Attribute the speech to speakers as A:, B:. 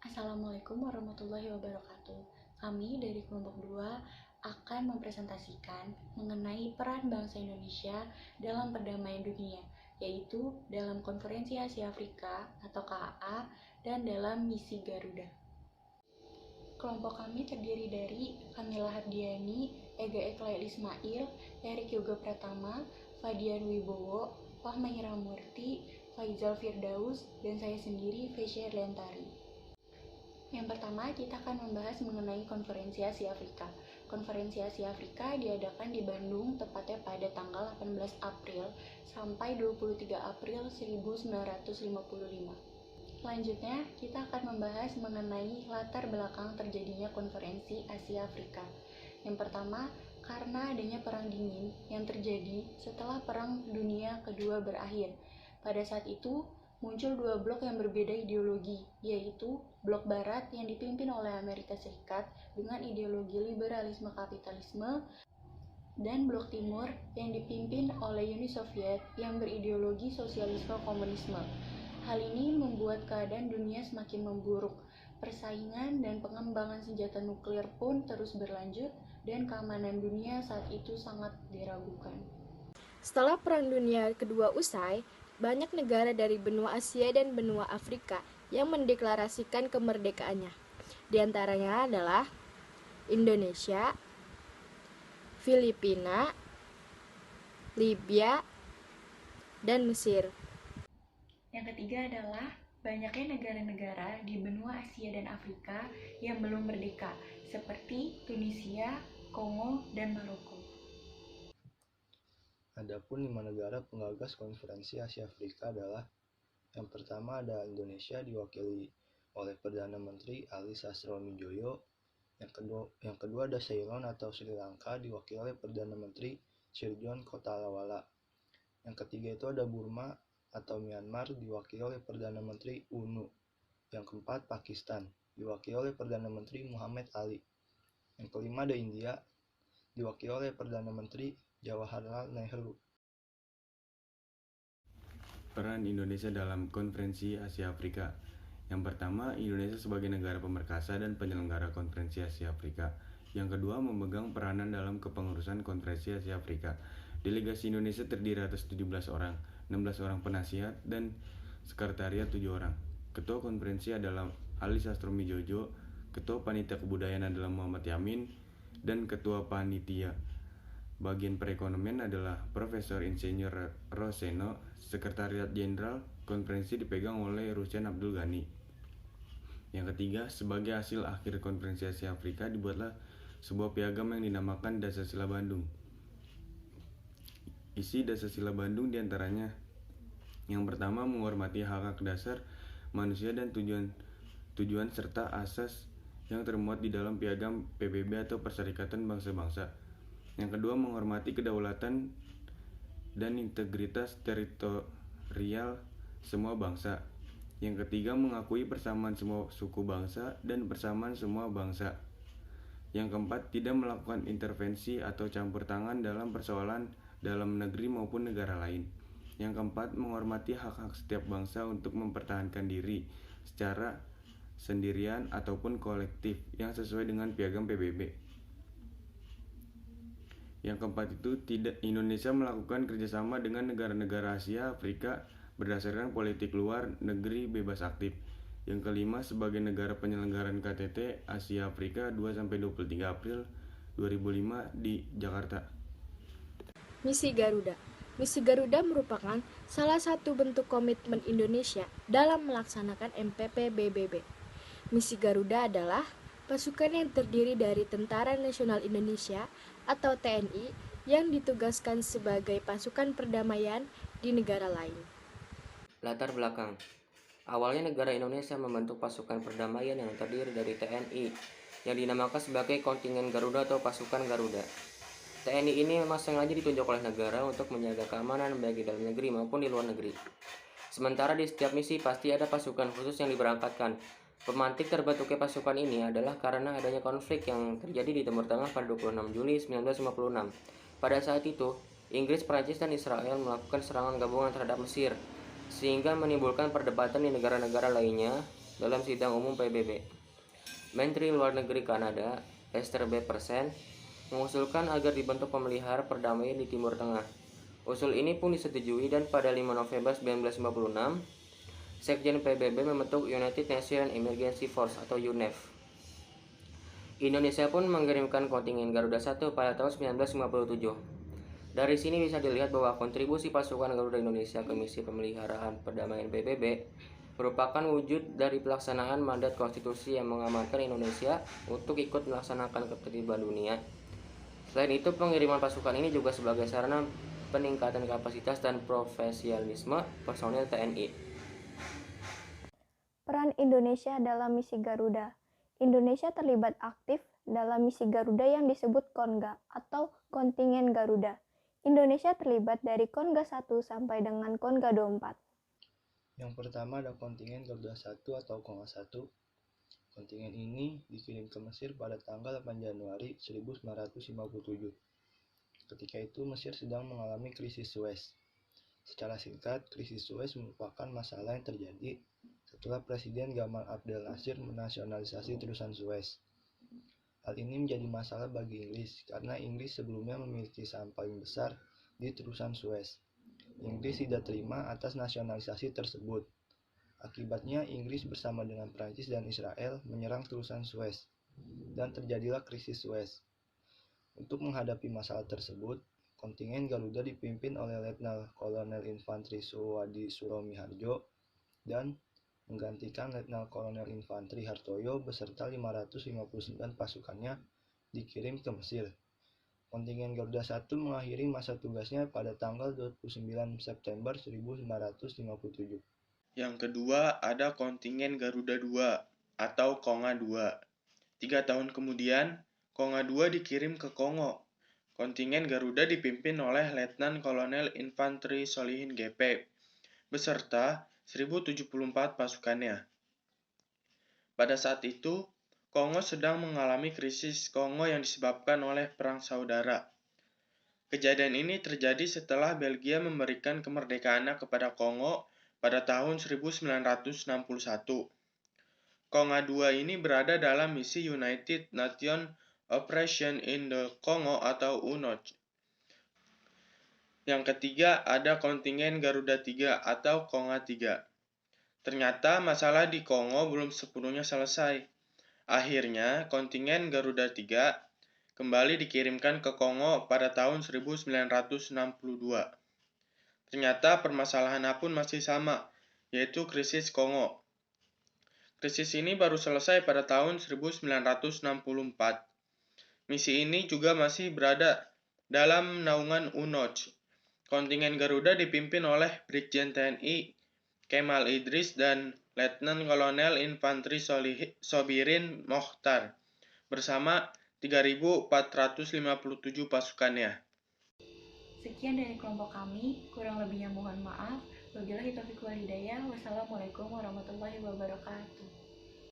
A: Assalamualaikum warahmatullahi wabarakatuh. Kami dari kelompok 2 akan mempresentasikan mengenai peran bangsa Indonesia dalam perdamaian dunia, yaitu dalam Konferensi Asia Afrika atau KAA dan dalam misi Garuda. Kelompok kami terdiri dari Kamila Hardiani, Ega Eklail Ismail, Erik Yoga Pratama, Fadian Wibowo, Fahma Iramurti, Faizal Firdaus, dan saya sendiri, Fesya Lentari. Yang pertama, kita akan membahas mengenai Konferensi Asia Afrika. Konferensi Asia Afrika diadakan di Bandung, tepatnya pada tanggal 18 April sampai 23 April 1955. Selanjutnya, kita akan membahas mengenai latar belakang terjadinya Konferensi Asia Afrika. Yang pertama, karena adanya Perang Dingin yang terjadi setelah Perang Dunia Kedua berakhir. Pada saat itu, muncul dua blok yang berbeda ideologi, yaitu blok barat yang dipimpin oleh Amerika Serikat dengan ideologi liberalisme kapitalisme, dan blok timur yang dipimpin oleh Uni Soviet yang berideologi sosialisme komunisme. Hal ini membuat keadaan dunia semakin memburuk. Persaingan dan pengembangan senjata nuklir pun terus berlanjut, dan keamanan dunia saat itu sangat diragukan.
B: Setelah Perang Dunia Kedua usai, banyak negara dari benua Asia dan benua Afrika yang mendeklarasikan kemerdekaannya. Di antaranya adalah Indonesia, Filipina, Libya, dan Mesir.
A: Yang ketiga adalah banyaknya negara-negara di benua Asia dan Afrika yang belum merdeka, seperti Tunisia, Kongo, dan Maroko.
C: Adapun 5 negara penggagas Konferensi Asia Afrika adalah: yang pertama ada Indonesia diwakili oleh Perdana Menteri Ali Sastronidjojo. Yang kedua ada Ceylon atau Sri Lanka diwakili oleh Perdana Menteri Sirjon Kotalawala. Yang ketiga itu ada Burma atau Myanmar diwakili oleh Perdana Menteri UNU. Yang keempat Pakistan diwakili oleh Perdana Menteri Muhammad Ali. Yang kelima ada India diwakili oleh Perdana Menteri Jawaharlal Nehru.
D: Peran Indonesia dalam Konferensi Asia Afrika. Yang pertama, Indonesia sebagai negara pemerkasa dan penyelenggara Konferensi Asia Afrika. Yang kedua, memegang peranan dalam kepengurusan Konferensi Asia Afrika. Delegasi Indonesia terdiri atas 17 orang, 16 orang penasihat, dan sekretariat 7 orang. Ketua konferensi adalah Ali Sastronidjojo, Ketua Panitia Kebudayaan adalah Muhammad Yamin, dan Ketua Panitia Bagian Perekonomian adalah Profesor Insinyur Roseno. Sekretariat Jenderal Konferensi dipegang oleh Rusyan Abdul Ghani. Yang ketiga, sebagai hasil akhir Konferensi Asia Afrika dibuatlah sebuah piagam yang dinamakan Dasar-Sila Bandung. Isi Dasar-Sila Bandung diantaranya: yang pertama, menghormati hak-hak dasar manusia dan tujuan serta asas yang termuat di dalam piagam PBB atau Perserikatan Bangsa-Bangsa. Yang kedua, menghormati kedaulatan dan integritas teritorial semua bangsa. Yang ketiga, mengakui persamaan semua suku bangsa dan persamaan semua bangsa. Yang keempat, tidak melakukan intervensi atau campur tangan dalam persoalan dalam negeri maupun negara lain. Yang keempat, menghormati hak-hak setiap bangsa untuk mempertahankan diri secara sendirian ataupun kolektif yang sesuai dengan piagam PBB. Yang keempat itu, Indonesia melakukan kerjasama dengan negara-negara Asia Afrika berdasarkan politik luar negeri bebas aktif. Yang kelima, sebagai negara penyelenggaraan KTT Asia Afrika 2-23 April 2005 di Jakarta.
B: Misi Garuda. Misi Garuda merupakan salah satu bentuk komitmen Indonesia dalam melaksanakan MPP BBB. Misi Garuda adalah pasukan yang terdiri dari Tentara Nasional Indonesia atau TNI yang ditugaskan sebagai pasukan perdamaian di negara lain.
E: Latar belakang. Awalnya negara Indonesia membentuk pasukan perdamaian yang terdiri dari TNI yang dinamakan sebagai kontingen Garuda atau pasukan Garuda. TNI ini memang sengaja ditunjuk oleh negara untuk menjaga keamanan baik di dalam negeri maupun di luar negeri. Sementara di setiap misi pasti ada pasukan khusus yang diberangkatkan. Pemantik terbentuknya pasukan ini adalah karena adanya konflik yang terjadi di Timur Tengah pada 26 Juli 1956. Pada saat itu, Inggris, Prancis, dan Israel melakukan serangan gabungan terhadap Mesir, sehingga menimbulkan perdebatan di negara-negara lainnya dalam sidang umum PBB. Menteri Luar Negeri Kanada, Esther B. Persen, mengusulkan agar dibentuk pemelihara perdamaian di Timur Tengah. Usul ini pun disetujui dan pada 5 November 1956, Sekjen PBB membentuk United Nations Emergency Force atau UNEF. Indonesia pun mengirimkan kontingen Garuda 1 pada tahun 1957. Dari sini bisa dilihat bahwa kontribusi pasukan Garuda Indonesia ke misi pemeliharaan perdamaian PBB merupakan wujud dari pelaksanaan mandat konstitusi yang mengamankan Indonesia untuk ikut melaksanakan ketertiban dunia. Selain itu, pengiriman pasukan ini juga sebagai sarana peningkatan kapasitas dan profesionalisme personel TNI.
B: Peran Indonesia dalam misi Garuda. Indonesia terlibat aktif dalam misi Garuda yang disebut KONGA atau Kontingen Garuda. Indonesia terlibat dari KONGA 1 sampai dengan KONGA 24.
C: Yang pertama ada kontingen Garuda 1 atau KONGA 1. Kontingen ini dikirim ke Mesir pada tanggal 8 Januari 1957. Ketika itu Mesir sedang mengalami krisis Suez. Secara singkat, krisis Suez merupakan masalah yang terjadi setelah Presiden Gamal Abdel Nasir menasionalisasi terusan Suez. Hal ini menjadi masalah bagi Inggris karena Inggris sebelumnya memiliki saham paling besar di terusan Suez. Inggris tidak terima atas nasionalisasi tersebut. Akibatnya Inggris bersama dengan Prancis dan Israel menyerang terusan Suez dan terjadilah krisis Suez. Untuk menghadapi masalah tersebut, kontingen Garuda dipimpin oleh Letnan Kolonel Infanteri Suwadi Suromi Harjo dan menggantikan Letnan Kolonel Infanteri Hartoyo beserta 559 pasukannya dikirim ke Mesir. Kontingen Garuda 1 mengakhiri masa tugasnya pada tanggal 29 September 1957.
F: Yang kedua ada kontingen Garuda 2 atau KONGA 2. 3 tahun kemudian, KONGA 2 dikirim ke Kongo. Kontingen Garuda dipimpin oleh Letnan Kolonel Infanteri Solihin GP beserta 1074 pasukannya. Pada saat itu, Kongo sedang mengalami krisis Kongo yang disebabkan oleh Perang Saudara. Kejadian ini terjadi setelah Belgia memberikan kemerdekaannya kepada Kongo pada tahun 1961. KONGA 2 ini berada dalam misi United Nations Operation in the Congo atau UNOC. Yang ketiga ada kontingen Garuda 3 atau KONGA 3. Ternyata masalah di Kongo belum sepenuhnya selesai. Akhirnya kontingen Garuda 3 kembali dikirimkan ke Kongo pada tahun 1962. Ternyata permasalahan pun masih sama, yaitu krisis Kongo. Krisis ini baru selesai pada tahun 1964. Misi ini juga masih berada dalam naungan UNOC. Kontingen Garuda dipimpin oleh Brigjen TNI Kemal Idris dan Letnan Kolonel Infanteri Sobirin Mokhtar bersama 3.457 pasukannya.
A: Sekian dari kelompok kami, kurang lebihnya mohon maaf. Wabillahi taufiq wal hidayah. Wassalamualaikum warahmatullahi wabarakatuh.